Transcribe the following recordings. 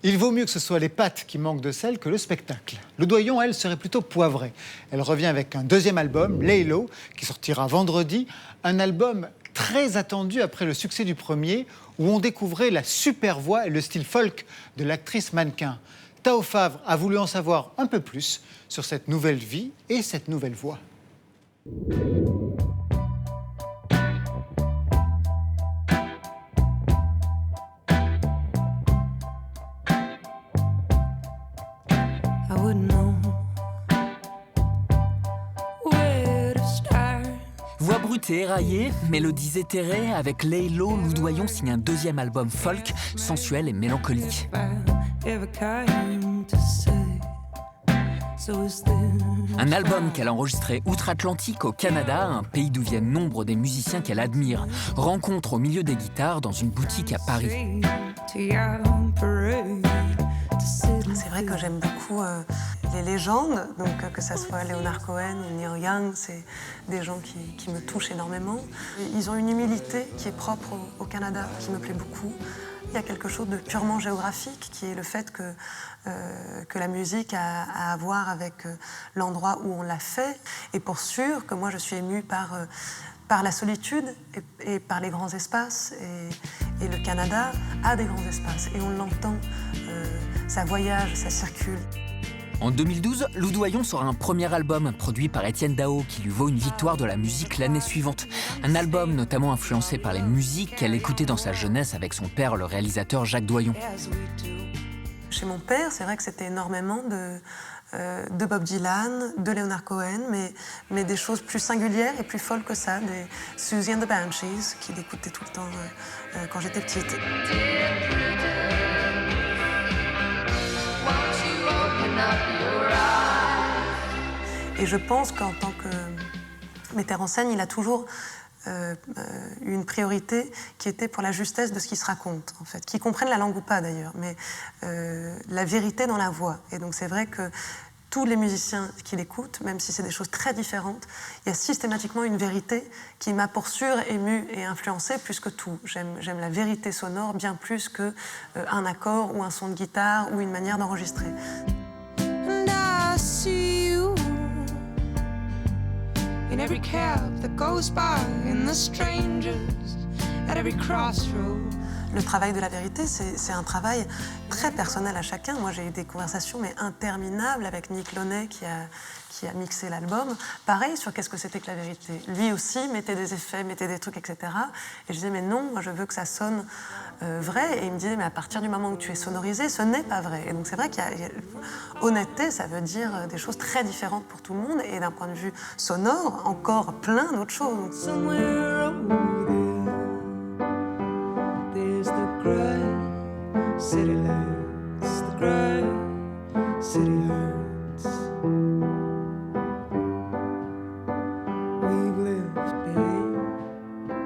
Il vaut mieux que ce soit les pâtes qui manquent de sel que le spectacle. Loudoyon, elle, serait plutôt poivrée. Elle revient avec un deuxième album, Laylo, qui sortira vendredi. Un album très attendu après le succès du premier, où on découvrait la super voix et le style folk de l'actrice mannequin. Tao Favre a voulu en savoir un peu plus sur cette nouvelle vie et cette nouvelle voix. Voix brute et éraillée, mélodies éthérées, avec Laylo, Loudoyon signe un deuxième album folk, sensuel et mélancolique. Un album qu'elle a enregistré outre-Atlantique au Canada, un pays d'où viennent nombre des musiciens qu'elle admire. Rencontre au milieu des guitares dans une boutique à Paris. C'est vrai que j'aime beaucoup les légendes, donc que ça soit Leonard Cohen ou Neil Young, c'est des gens qui me touchent énormément. Ils ont une humilité qui est propre au Canada, qui me plaît beaucoup. Il y a quelque chose de purement géographique qui est le fait que la musique a à voir avec l'endroit où on l'a fait. Et pour sûr que moi je suis émue par la solitude et par les grands espaces. Et le Canada a des grands espaces et on l'entend, ça voyage, ça circule. En 2012, Loudoyon sort un premier album produit par Étienne Dao qui lui vaut une victoire de la musique l'année suivante. Un album notamment influencé par les musiques qu'elle écoutait dans sa jeunesse avec son père, le réalisateur Jacques Doyon. Chez mon père, c'est vrai que c'était énormément de Bob Dylan, de Leonard Cohen, mais des choses plus singulières et plus folles que ça, des Susie and the Banshees, qu'il écoutait tout le temps quand j'étais petite. Et je pense qu'en tant que metteur en scène, il a toujours une priorité qui était pour la justesse de ce qui se raconte, en fait. Qu'ils comprennent la langue ou pas, d'ailleurs, mais la vérité dans la voix. Et donc c'est vrai que tous les musiciens qui l'écoutent, même si c'est des choses très différentes, il y a systématiquement une vérité qui m'a pour sûr émue et influencée plus que tout. J'aime la vérité sonore bien plus qu'un accord ou un son de guitare ou une manière d'enregistrer. In every cab that goes by, in the strangers at every crossroad. Le travail de la vérité, c'est un travail très personnel à chacun. Moi, j'ai eu des conversations mais interminables avec Nick Launay qui a mixé l'album. Pareil sur qu'est-ce que c'était que la vérité. Lui aussi mettait des effets, mettait des trucs, etc. Et je disais, mais non, moi je veux que ça sonne vrai. Et il me disait, mais à partir du moment où tu es sonorisé, ce n'est pas vrai. Et donc c'est vrai qu'il y a honnêteté, ça veut dire des choses très différentes pour tout le monde. Et d'un point de vue sonore, encore plein d'autres choses. City lights, the gray city lights. We've lived behind.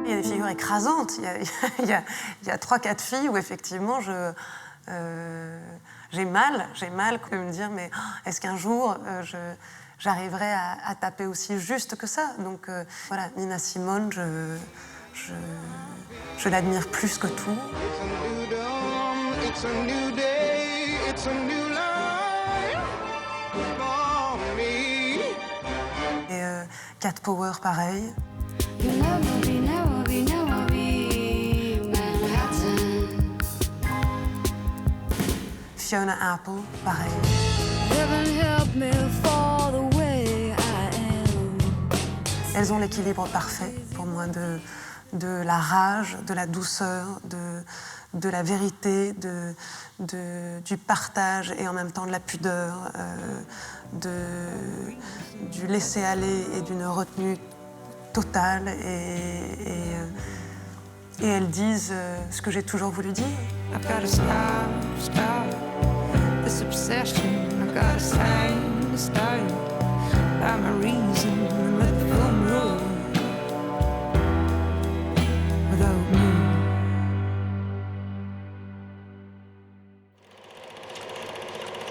Il y a des figures écrasantes. Il y a 3-4 filles où effectivement j'ai mal de me dire mais est-ce qu'un jour j'arriverai à taper aussi juste que ça. Donc voilà, Nina Simone, je l'admire plus que tout. It's a new day, it's a new life for me. Et Cat Power, pareil. Fiona Apple, pareil. Elles ont l'équilibre parfait pour moi de la rage, de la douceur, de la vérité, du partage et en même temps de la pudeur, du laisser-aller et d'une retenue totale. Et elles disent ce que j'ai toujours voulu dire. I've gotta stop this obsession. I've gotta stop by my reason.